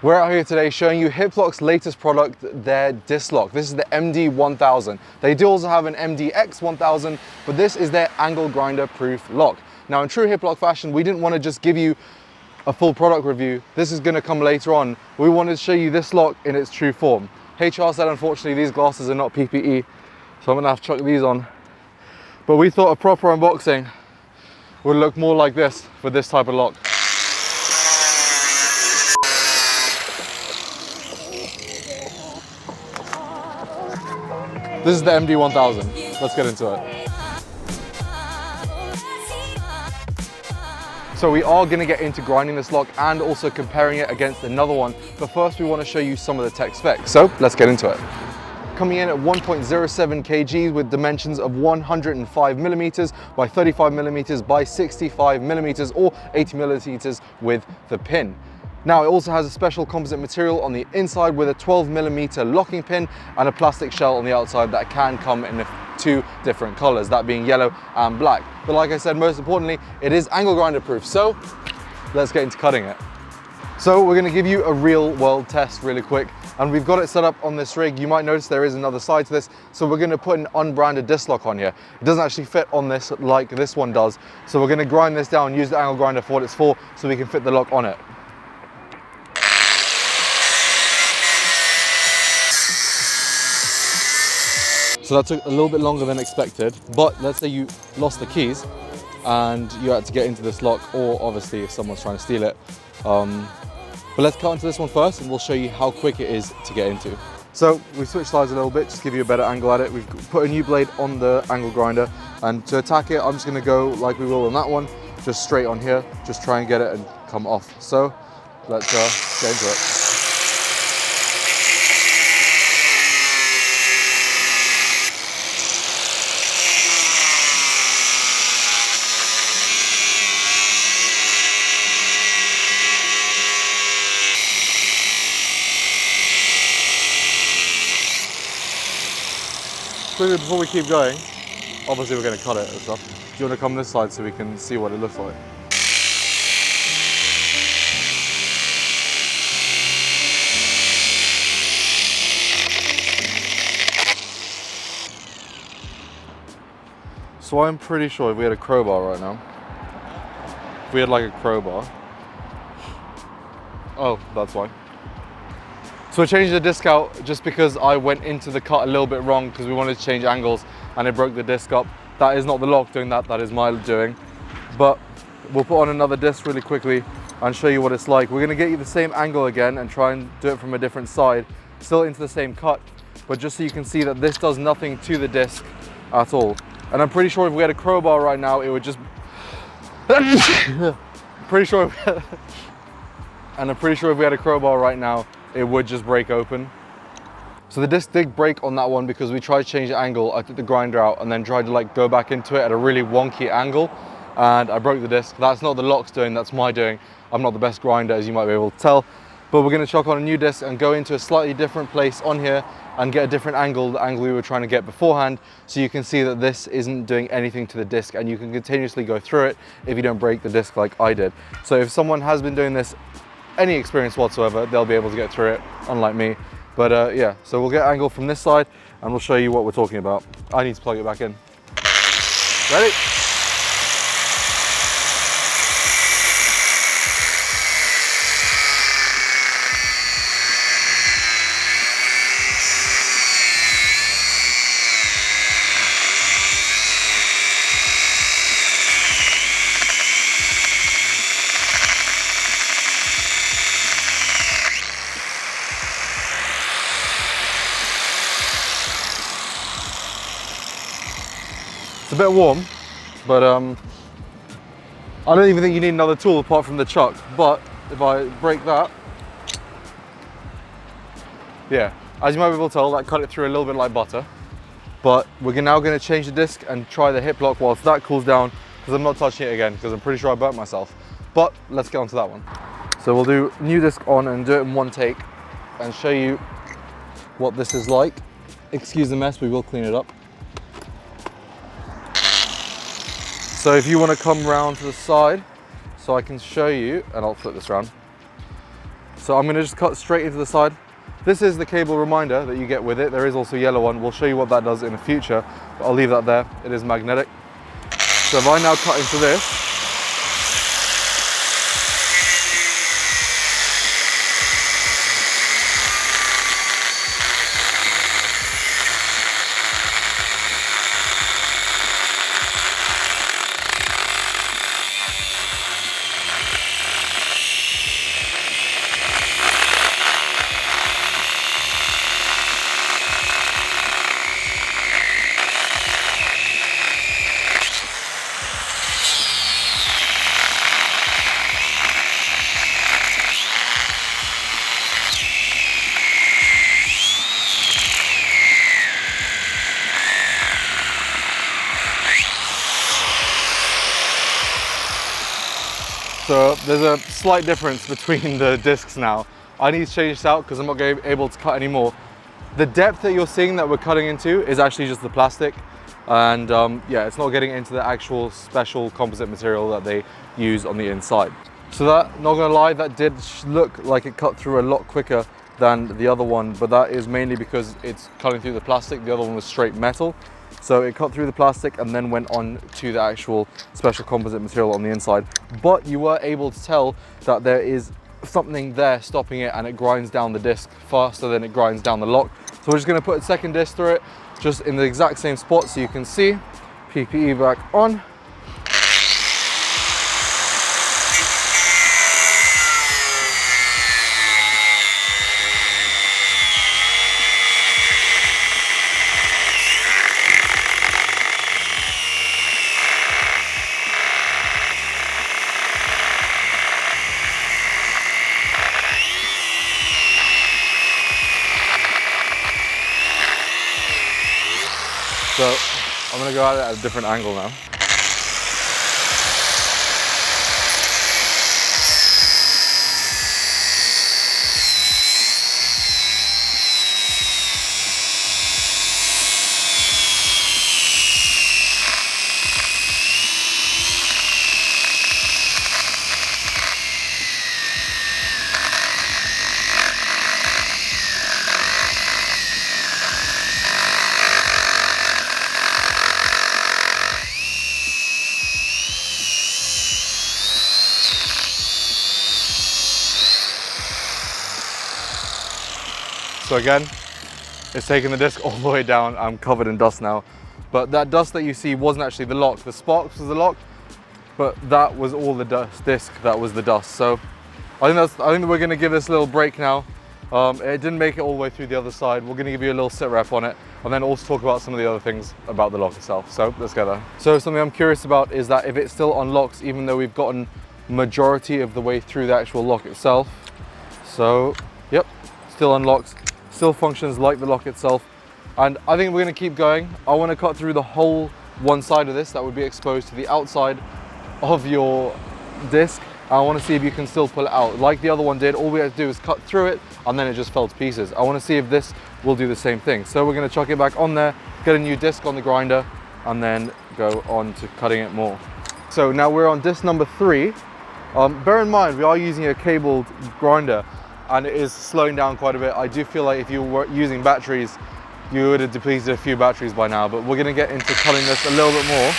We're out here today showing you Hiplock's latest product, their disc lock. This is the MD1000. They do also have an MDX1000, but this is their angle grinder proof lock. Now in true Hiplock fashion, we didn't want to just give you a full product review. This is going to come later on. We wanted to show you this lock in its true form. HR said unfortunately these glasses are not PPE, so I'm going to have to chuck these on. But we thought a proper unboxing would look more like this for this type of lock. This is the MD1000. Let's get into it. So we are going to get into grinding this lock and also comparing it against another one. But first we want to show you some of the tech specs. So let's get into it. Coming in at 1.07 kg with dimensions of 105 millimeters by 35 millimeters by 65 millimeters or 80 millimeters with the pin. Now it also has a special composite material on the inside with a 12 millimeter locking pin and a plastic shell on the outside that can come in two different colors, that being yellow and black. But like I said, most importantly, it is angle grinder proof. So let's get into cutting it. So we're going to give you a real world test really quick, and we've got it set up on this rig. You might notice there is another side to this, so we're going to put an unbranded disc lock on here. It doesn't actually fit on this like this one does, so we're going to grind this down, use the angle grinder for what it's for, so we can fit the lock on it. So that took a little bit longer than expected, but let's say you lost the keys and you had to get into this lock, or obviously if someone's trying to steal it. But let's cut into this one first and we'll show you how quick it is to get into. So we switched sides a little bit, just to give you a better angle at it. We've put a new blade on the angle grinder, and to attack it, I'm just gonna go like we will on that one, just straight on here, just try and get it and come off. So let's get into it. Quickly before we keep going, obviously we're going to cut it and stuff. Do you want to come this side so we can see what it looks like? So I'm pretty sure if we had a crowbar right now, if we had like a crowbar, oh, that's why. So I changed the disc out just because I went into the cut a little bit wrong because we wanted to change angles and it broke the disc up. That is not the lock doing that, that is my doing. But we'll put on another disc really quickly and show you what it's like. We're going to get you the same angle again and try and do it from a different side, still into the same cut, but just so you can see that this does nothing to the disc at all. And I'm pretty sure if we had a crowbar right now, it would just... pretty sure if we had a crowbar right now, it would just break open. So the disc did break on that one because we tried to change the angle. I took the grinder out and then tried to like go back into it at a really wonky angle, and I broke the disc. That's not the lock's doing, that's my doing. I'm not the best grinder, as you might be able to tell, but we're going to chuck on a new disc and go into a slightly different place on here and get a different angle, the angle we were trying to get beforehand, so you can see that this isn't doing anything to the disc and you can continuously go through it if you don't break the disc like I did. So if someone has been doing this any experience whatsoever, they'll be able to get through it, unlike me. But yeah, so we'll get angle from this side and we'll show you what we're talking about. I need to plug it back in. Ready? It's a bit warm, but I don't even think you need another tool apart from the chuck. But if I break that, yeah, as you might be able to tell, that cut it through a little bit like butter. But we're now going to change the disc and try the Hiplock whilst that cools down, because I'm not touching it again because I'm pretty sure I burnt myself. But let's get onto that one. So we'll do new disc on and do it in one take and show you what this is like. Excuse the mess, we will clean it up. So if you want to come round to the side so I can show you, and I'll flip this around. So I'm going to just cut straight into the side. This is the cable reminder that you get with it. There is also a yellow one. We'll show you what that does in the future, but I'll leave that there. It is magnetic. So if I now cut into this, so there's a slight difference between the discs now. I need to change this out because I'm not able to cut anymore. The depth that you're seeing that we're cutting into is actually just the plastic. And yeah, it's not getting into the actual special composite material that they use on the inside. So that, not gonna lie, that did look like it cut through a lot quicker than the other one, but that is mainly because it's cutting through the plastic. The other one was straight metal. So it cut through the plastic and then went on to the actual special composite material on the inside. But you were able to tell that there is something there stopping it, and it grinds down the disc faster than it grinds down the lock. So we're just gonna put a second disc through it, just in the exact same spot so you can see. PPE back on. So I'm gonna go at it at a different angle now. So again, it's taking the disc all the way down. I'm covered in dust now. But that dust that you see wasn't actually the lock. The sparks was the lock, but that was all the disc that was the dust. So I think we're gonna give this a little break now. It didn't make it all the way through the other side. We're gonna give you a little sit rep on it and then also talk about some of the other things about the lock itself. So let's go there. So something I'm curious about is that if it still unlocks, even though we've gotten majority of the way through the actual lock itself. So, yep, still unlocks. Still functions like the lock itself, and I think we're going to keep going. I want to cut through the whole one side of this that would be exposed to the outside of your disc. I want to see if you can still pull it out like the other one did. All we had to do is cut through it and then it just fell to pieces. I want to see if this will do the same thing. So we're going to chuck it back on there, get a new disc on the grinder, and then go on to cutting it more. So now we're on disc number 3. Bear in mind we are using a cabled grinder, and it is slowing down quite a bit. I do feel like if you were using batteries, you would have depleted a few batteries by now, but we're gonna get into cutting this a little bit more.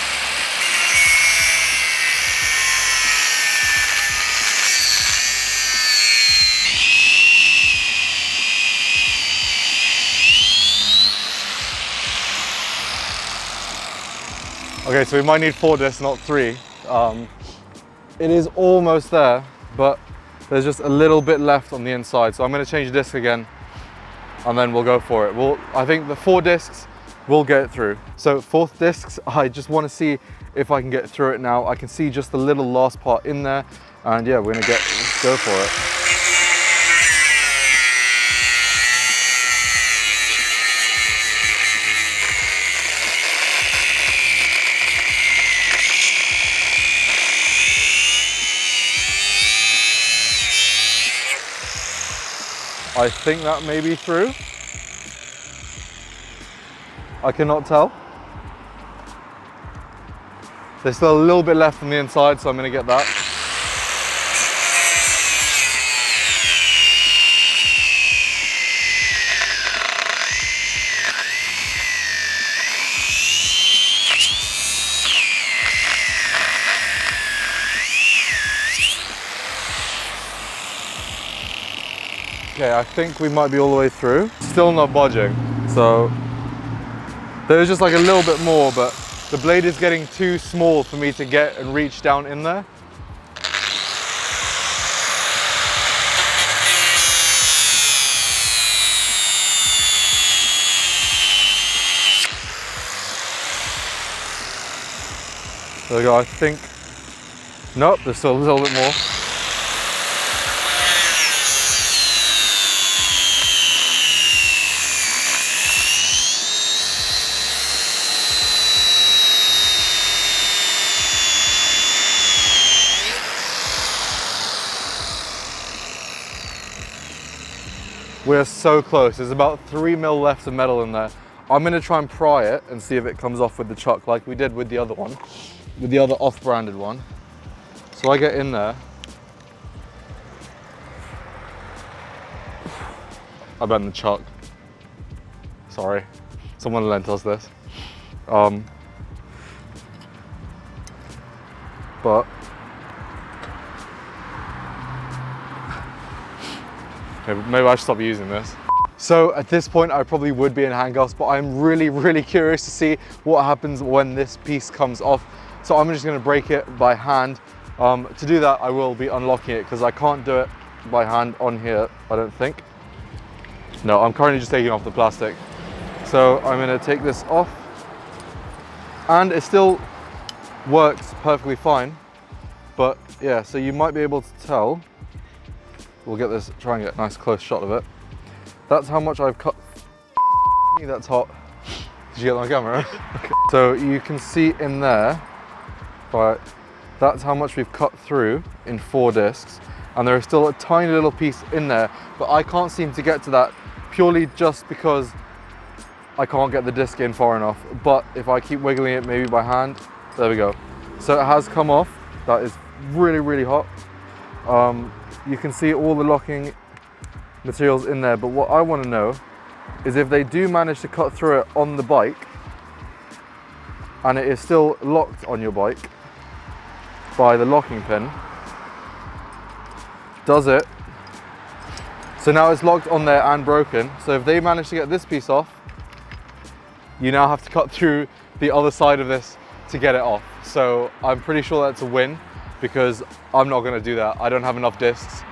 Okay, so we might need 4 discs, not 3. It is almost there, but there's just a little bit left on the inside. So I'm going to change the disc again and then we'll go for it. I think the 4 discs will get it through. So 4th discs, I just want to see if I can get through it now. I can see just the little last part in there, and yeah, we're going to go for it. I think that may be through. I cannot tell. There's still a little bit left on the inside, so I'm going to get that. Okay, I think we might be all the way through. Still not budging. So there's just like a little bit more, but the blade is getting too small for me to get and reach down in there. There we go, I think. Nope, there's still a little bit more. We're so close. There's about 3 mil left of metal in there. I'm gonna try and pry it and see if it comes off with the chuck like we did with the other one, with the other off-branded one. So I get in there. I bent the chuck. Sorry, someone lent us this. But maybe I should stop using this. So at this point, I probably would be in handcuffs, but I'm really curious to see what happens when this piece comes off. So I'm just gonna break it by hand. To do that, I will be unlocking it because I can't do it by hand on here, I don't think. No, I'm currently just taking off the plastic. So I'm gonna take this off, and it still works perfectly fine. But yeah, so you might be able to tell. We'll get this, try and get a nice close shot of it. That's how much I've cut. That's hot. Did you get that on camera? Okay. So you can see in there, but that's how much we've cut through in 4 discs. And there is still a tiny little piece in there, but I can't seem to get to that purely just because I can't get the disc in far enough. But if I keep wiggling it maybe by hand, there we go. So it has come off. That is really hot. You can see all the locking materials in there, but what I want to know is if they do manage to cut through it on the bike and it is still locked on your bike by the locking pin, does it? So now it's locked on there and broken. So if they manage to get this piece off, you now have to cut through the other side of this to get it off. So I'm pretty sure that's a win, because I'm not gonna do that. I don't have enough discs.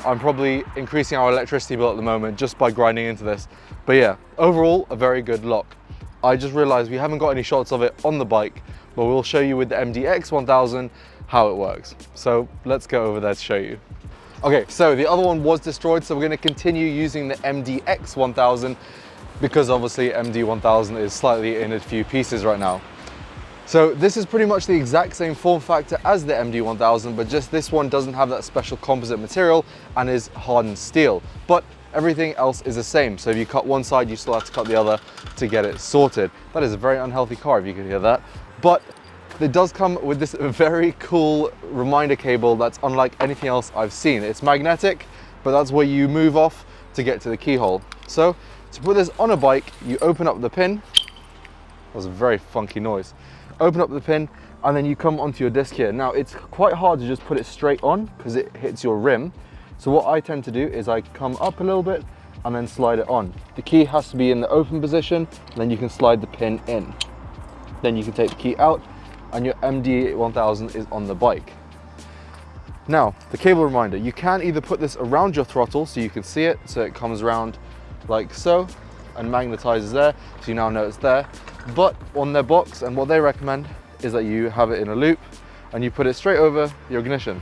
I'm probably increasing our electricity bill at the moment just by grinding into this. But yeah, overall, a very good lock. I just realized we haven't got any shots of it on the bike, but we'll show you with the MDX1000 how it works. So let's go over there to show you. Okay, so the other one was destroyed, so we're gonna continue using the MDX1000 because obviously MD1000 is slightly in a few pieces right now. So this is pretty much the exact same form factor as the MD1000, but just this one doesn't have that special composite material and is hardened steel. But everything else is the same. So if you cut one side, you still have to cut the other to get it sorted. That is a very unhealthy car, if you could hear that. But it does come with this very cool reminder cable that's unlike anything else I've seen. It's magnetic, but that's where you move off to get to the keyhole. So to put this on a bike, you open up the pin. That was a very funky noise. Open up the pin, and then you come onto your disc here. Now it's quite hard to just put it straight on because it hits your rim. So what I tend to do is I come up a little bit and then slide it on. The key has to be in the open position, and then you can slide the pin in. Then you can take the key out and your MD1000 is on the bike. Now, the cable reminder, you can either put this around your throttle so you can see it, so it comes around like so and magnetizes there, so you now know it's there. But on their box, and what they recommend, is that you have it in a loop and you put it straight over your ignition.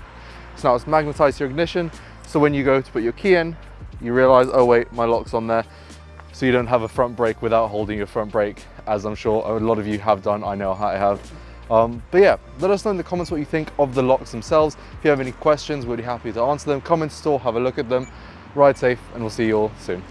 So now it's magnetized to your ignition, so when you go to put your key in, you realize, oh wait, my lock's on there. So you don't have a front brake without holding your front brake, as I'm sure a lot of you have done. I know I have. But yeah, let us know in the comments what you think of the locks themselves. If you have any questions, we'll be happy to answer them. Come in store, have a look at them. Ride safe, and we'll see you all soon.